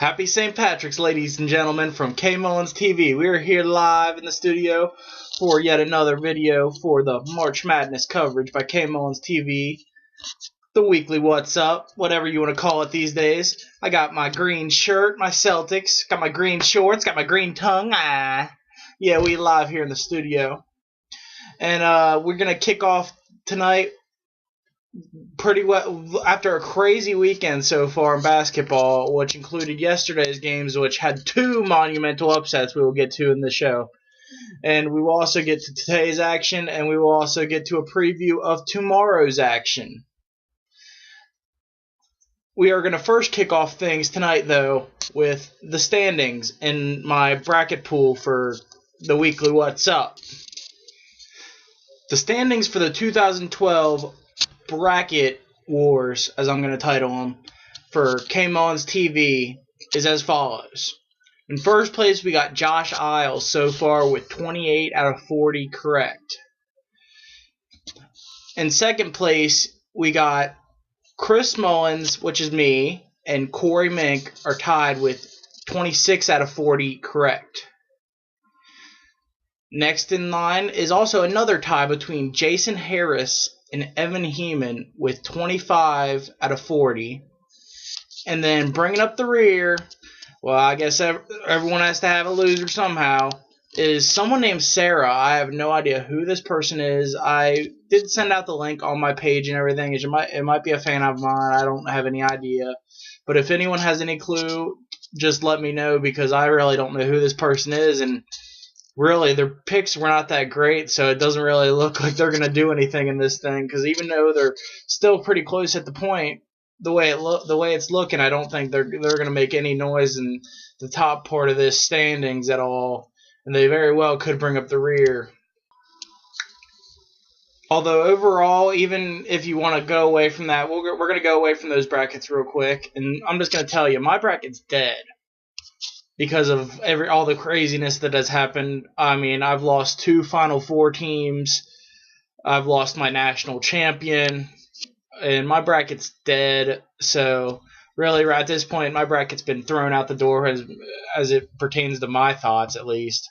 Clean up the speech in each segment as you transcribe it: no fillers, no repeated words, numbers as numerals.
Happy St. Patrick's, ladies and gentlemen, from KMullinsTV. We are here live in the studio for yet another video for the March Madness coverage by KMullinsTV. The weekly What's Up, whatever you want to call it these days. I got my green shirt, my Celtics, got my green shorts, got my green tongue. Yeah, we live here in the studio. And we're going to kick off tonight pretty well after a crazy weekend so far in basketball, which included yesterday's games, which had two monumental upsets we will get to in the show. And we will also get to today's action, and we will also get to a preview of tomorrow's action. We are going to first kick off things tonight, though, with the standings in my bracket pool for the weekly What's Up. The standings for the 2012 Bracket Wars, as I'm going to title them, for KMullinsTV is as follows. In first place, we got Josh Isles so far with 28 out of 40 correct. In second place, we got Chris Mullins, which is me, and Corey Mink are tied with 26 out of 40 correct. Next in line is also another tie between Jason Harris and Evan Heeman with 25 out of 40. And then bringing up the rear, well, I guess everyone has to have a loser somehow, is someone named Sarah. I have no idea who this person is. I did send out the link on my page and everything. It might be a fan of mine. I don't have any idea. But if anyone has any clue, just let me know, because I really don't know who this person is. And really, their picks were not that great, so it doesn't really look like they're going to do anything in this thing. Because even though they're still pretty close at the point, the way it's looking, I don't think they're going to make any noise in the top part of this standings at all. And they very well could bring up the rear. Although overall, even if you want to go away from that, we're going to go away from those brackets real quick. And I'm just going to tell you, my bracket's dead because of all the craziness that has happened. I mean, I've lost 2 Final Four teams. I've lost my national champion. And my bracket's dead. So really, at this point, my bracket's been thrown out the door as it pertains to my thoughts, at least.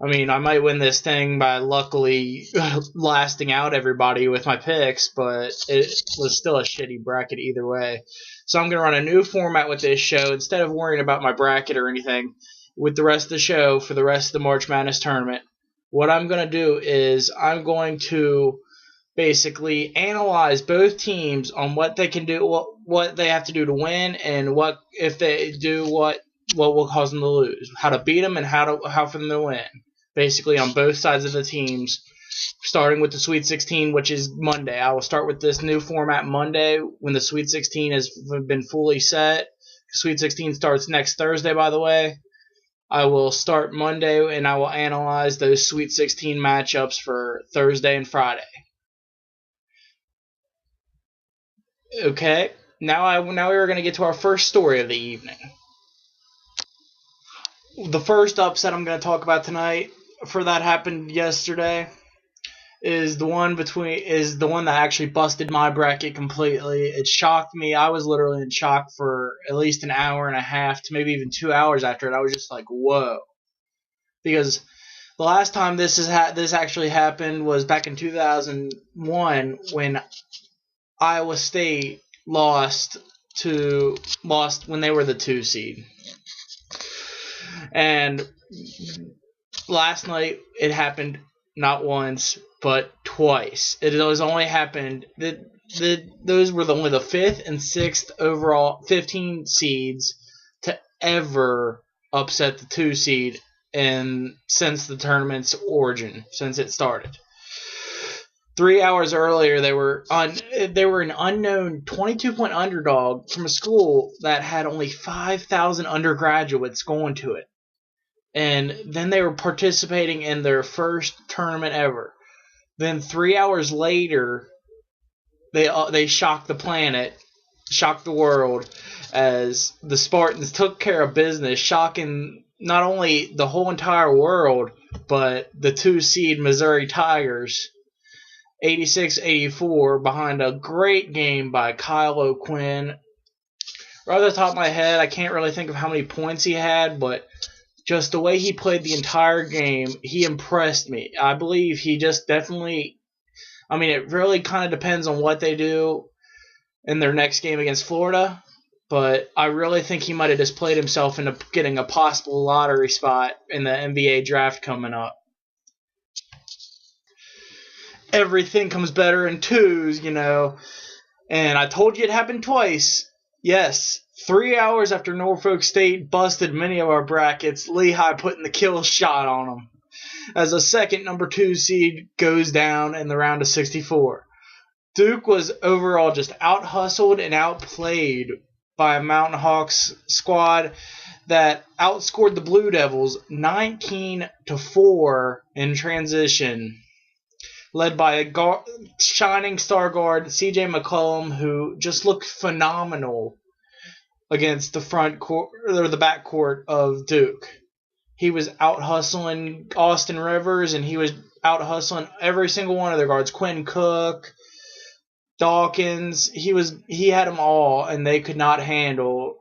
I mean, I might win this thing by luckily lasting out everybody with my picks, but it was still a shitty bracket either way. So I'm going to run a new format with this show. Instead of worrying about my bracket or anything with the rest of the show for the rest of the March Madness tournament, what I'm going to do is I'm going to basically analyze both teams on what they can do, what they have to do to win, and what if they do what will cause them to lose, how to beat them, and how for them to win. Basically on both sides of the teams, starting with the Sweet 16, which is Monday. I will start with this new format Monday when the Sweet 16 has been fully set. Sweet 16 starts next Thursday, by the way. I will start Monday, and I will analyze those Sweet 16 matchups for Thursday and Friday. Okay, now we are going to get to our first story of the evening. The first upset I'm going to talk about tonight, for that happened yesterday, is the one that actually busted my bracket completely. It shocked me. I was literally in shock for at least an hour and a half to maybe even 2 hours after it. I was just like, whoa. Because the last time this actually happened was back in 2001 when Iowa State lost when they were the 2 seed. And last night it happened not once but twice. It has only happened those were only the 5th and 6th overall 15 seeds to ever upset the 2 seed since the tournament's origin, since it started. 3 hours earlier, they were an unknown 22-point underdog from a school that had only 5,000 undergraduates going to it. And then they were participating in their first tournament ever. Then 3 hours later, they shocked the planet, shocked the world, as the Spartans took care of business, shocking not only the whole entire world, but the 2 seed Missouri Tigers, 86-84, behind a great game by Kyle O'Quinn, Right off the top of my head, I can't really think of how many points he had, but just the way he played the entire game, he impressed me. I believe he just definitely, I mean, it really kind of depends on what they do in their next game against Florida, but I really think he might have just played himself into getting a possible lottery spot in the NBA draft coming up. Everything comes better in twos, you know, and I told you it happened twice. Yes, 3 hours after Norfolk State busted many of our brackets, Lehigh putting the kill shot on them as a second number 2 seed goes down in the round of 64. Duke was overall just out-hustled and outplayed by a Mountain Hawks squad that outscored the Blue Devils 19-4 in transition, led by a shining star guard, C.J. McCollum, who just looked phenomenal against the front court or the back court of Duke. He was out hustling Austin Rivers, and he was out hustling every single one of their guards. Quinn Cook, Dawkins, he had them all, and they could not handle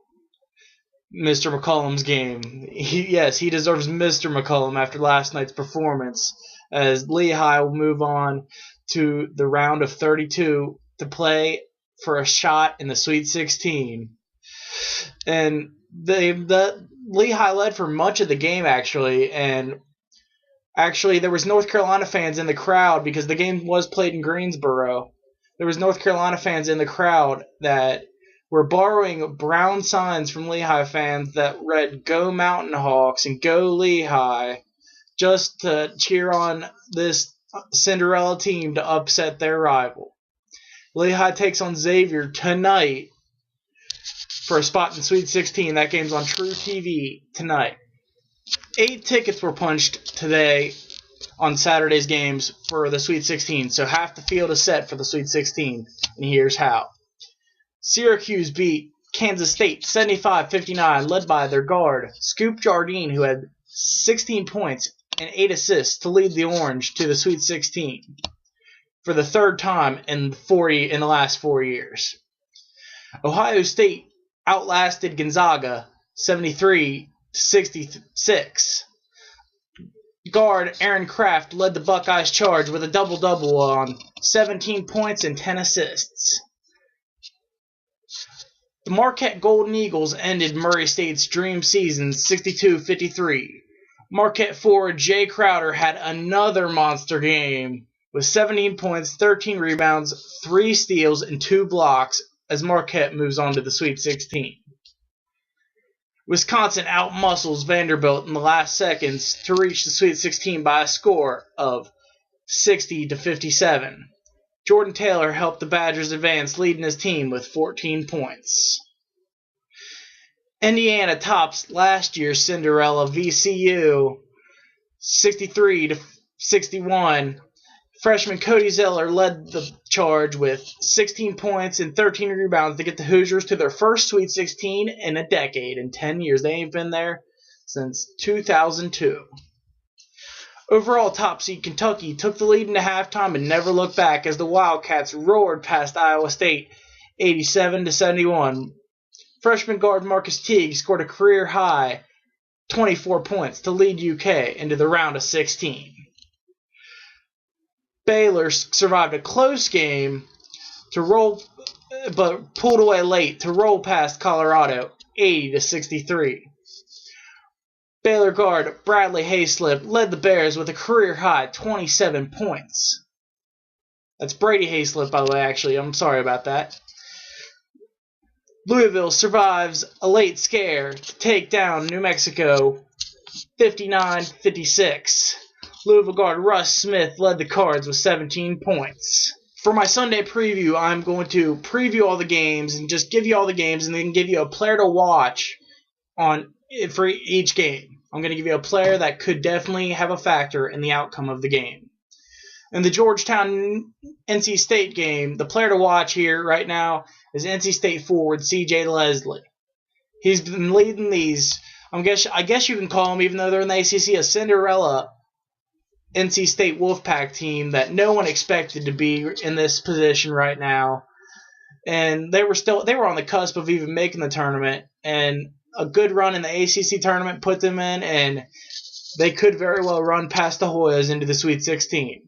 Mr. McCollum's game. He deserves Mr. McCollum after last night's performance, as Lehigh will move on to the round of 32 to play for a shot in the Sweet 16. And the Lehigh led for much of the game, actually, and actually there was North Carolina fans in the crowd because the game was played in Greensboro. There was North Carolina fans in the crowd that were borrowing brown signs from Lehigh fans that read "Go Mountain Hawks" and "Go Lehigh" just to cheer on this Cinderella team to upset their rival. Lehigh takes on Xavier tonight for a spot in the Sweet 16. That game's on True TV tonight. 8 tickets were punched today on Saturday's games for the Sweet 16, so half the field is set for the Sweet 16, and here's how. Syracuse beat Kansas State 75-59, led by their guard, Scoop Jardine, who had 16 points and 8 assists to lead the Orange to the Sweet 16 for the third time in the last 4 years. Ohio State outlasted Gonzaga 73-66. Guard Aaron Kraft led the Buckeyes charge with a double-double on 17 points and 10 assists. The Marquette Golden Eagles ended Murray State's dream season 62-53. Marquette forward Jay Crowder had another monster game with 17 points, 13 rebounds, 3 steals, and 2 blocks as Marquette moves on to the Sweet 16. Wisconsin outmuscles Vanderbilt in the last seconds to reach the Sweet 16 by a score of 60-57. Jordan Taylor helped the Badgers advance, leading his team with 14 points. Indiana tops last year's Cinderella VCU 63-61. Freshman Cody Zeller led the charge with 16 points and 13 rebounds to get the Hoosiers to their first Sweet 16 in a decade. In 10 years. They ain't been there since 2002. Overall, top seed Kentucky took the lead into halftime and never looked back as the Wildcats roared past Iowa State 87-71. Freshman guard Marcus Teague scored a career-high 24 points to lead UK into the round of 16. Baylor survived a close game but pulled away late to roll past Colorado 80-63. Baylor guard Bradley Hayslip led the Bears with a career-high 27 points. That's Brady Hayslip, by the way, actually. I'm sorry about that. Louisville survives a late scare to take down New Mexico 59-56. Louisville guard Russ Smith led the Cards with 17 points. For my Sunday preview, I'm going to preview all the games and just give you all the games and then give you a player to watch for each game. I'm going to give you a player that could definitely have a factor in the outcome of the game. In the Georgetown-NC State game, the player to watch here right now is NC State forward C.J. Leslie. He's been leading these, I guess you can call them, even though they're in the ACC, a Cinderella NC State Wolfpack team that no one expected to be in this position right now. and they were on the cusp of even making the tournament, and a good run in the ACC tournament put them in, and they could very well run past the Hoyas into the Sweet 16.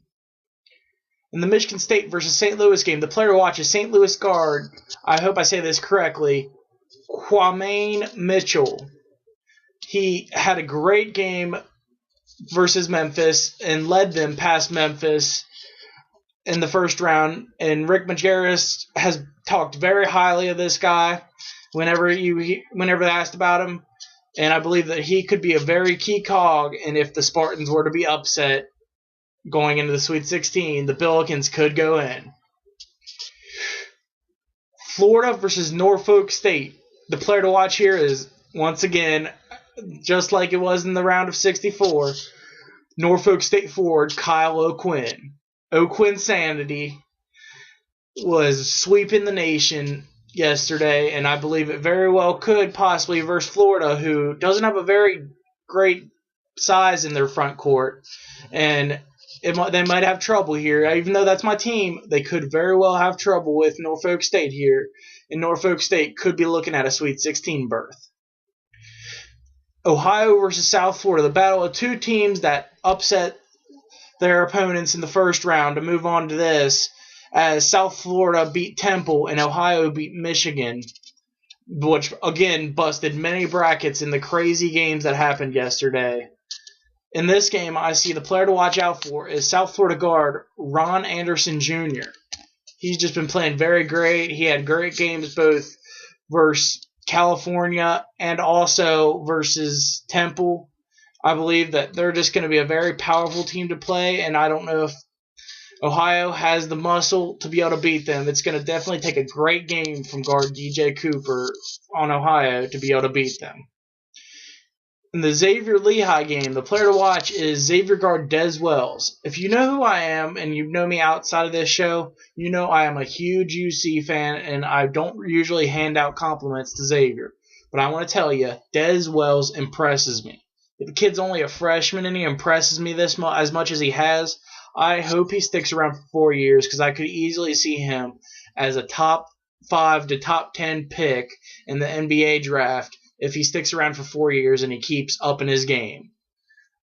In the Michigan State versus St. Louis game, the player to watch is St. Louis guard, I hope I say this correctly, Kwame Mitchell. He had a great game versus Memphis and led them past Memphis in the first round. And Rick Majerus has talked very highly of this guy whenever asked about him. And I believe that he could be a very key cog. And if the Spartans were to be upset going into the Sweet 16, the Billikens could go in. Florida versus Norfolk State. The player to watch here is, once again, just like it was in the round of 64, Norfolk State forward Kyle O'Quinn. O'Quinn Sanity was sweeping the nation yesterday, and I believe it very well could possibly versus Florida, who doesn't have a very great size in their front court, and they might have trouble here. Even though that's my team, they could very well have trouble with Norfolk State here, and Norfolk State could be looking at a Sweet 16 berth. Ohio versus South Florida, the battle of two teams that upset their opponents in the first round. To move on to this, as South Florida beat Temple and Ohio beat Michigan, which again busted many brackets in the crazy games that happened yesterday. In this game, I see the player to watch out for is South Florida guard Ron Anderson Jr. He's just been playing very great. He had great games both versus California and also versus Temple. I believe that they're just going to be a very powerful team to play, and I don't know if Ohio has the muscle to be able to beat them. It's going to definitely take a great game from guard DJ Cooper on Ohio to be able to beat them. In the Xavier-Lehigh game, the player to watch is Xavier guard Des Wells. If you know who I am and you know me outside of this show, you know I am a huge UC fan, and I don't usually hand out compliments to Xavier. But I want to tell you, Des Wells impresses me. If the kid's only a freshman and he impresses me as much as he has, I hope he sticks around for 4 years, because I could easily see him as a top 5 to top 10 pick in the NBA draft if he sticks around for 4 years and he keeps upping his game.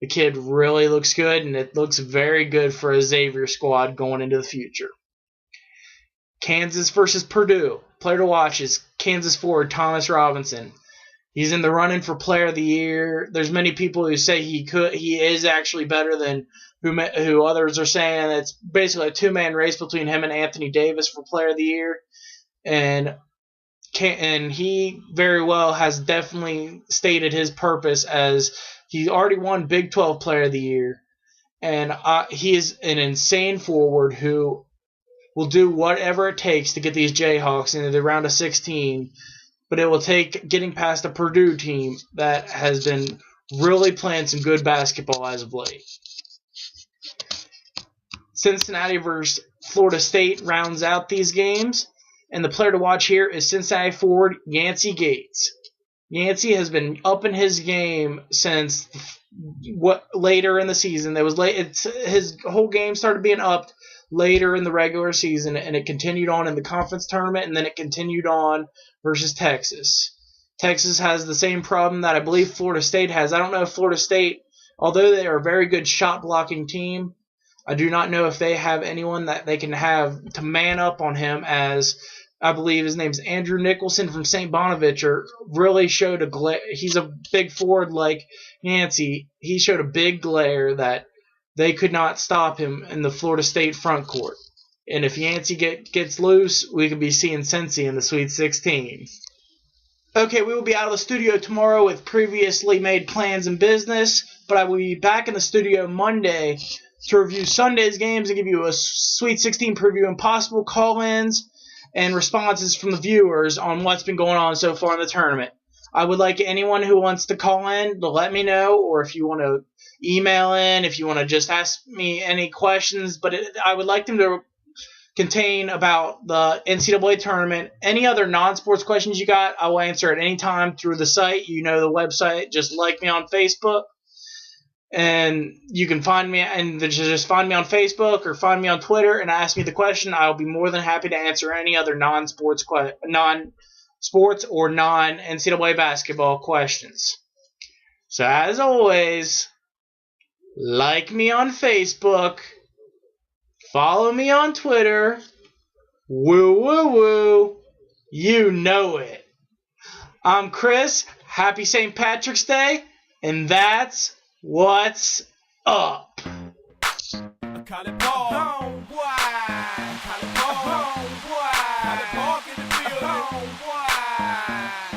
The kid really looks good, and it looks very good for a Xavier squad going into the future. Kansas versus Purdue. Player to watch is Kansas forward Thomas Robinson. He's in the running for Player of the Year. There's many people who say he is actually better than who others are saying. It's basically a two-man race between him and Anthony Davis for Player of the Year. And he very well has definitely stated his purpose, as he already won Big 12 Player of the Year. And he is an insane forward who will do whatever it takes to get these Jayhawks into the round of 16. But it will take getting past a Purdue team that has been really playing some good basketball as of late. Cincinnati versus Florida State rounds out these games. And the player to watch here is Cincinnati forward Yancey Gates. Yancey has been upping his game since later in the season. His whole game started being upped later in the regular season, and it continued on in the conference tournament, and then it continued on versus Texas. Texas has the same problem that I believe Florida State has. I don't know if Florida State, although they are a very good shot blocking team, I do not know if they have anyone that they can have to man up on him, as I believe his name's Andrew Nicholson from St. Bonaventure really showed a glare. He's a big forward like Yancey. He showed a big glare that they could not stop him in the Florida State front court. And if Yancey gets loose, we could be seeing Cincy in the Sweet 16. Okay, we will be out of the studio tomorrow with previously made plans and business, but I will be back in the studio Monday to review Sunday's games and give you a Sweet 16 preview and possible call-ins and responses from the viewers on what's been going on so far in the tournament. I would like anyone who wants to call in to let me know, or if you want to email in, if you want to just ask me any questions, but I would like them to contain about the NCAA tournament. Any other non-sports questions you got, I will answer at any time through the site. You know the website. Just like me on Facebook. And you can find me, and just find me on Facebook or find me on Twitter and ask me the question. I'll be more than happy to answer any other non-sports or non-NCAA basketball questions. So as always, like me on Facebook, follow me on Twitter, woo woo woo, you know it. I'm Chris, happy St. Patrick's Day, and that's what's up. Call it ball, boy. Call it ball, boy. Call it ball in the field, boy.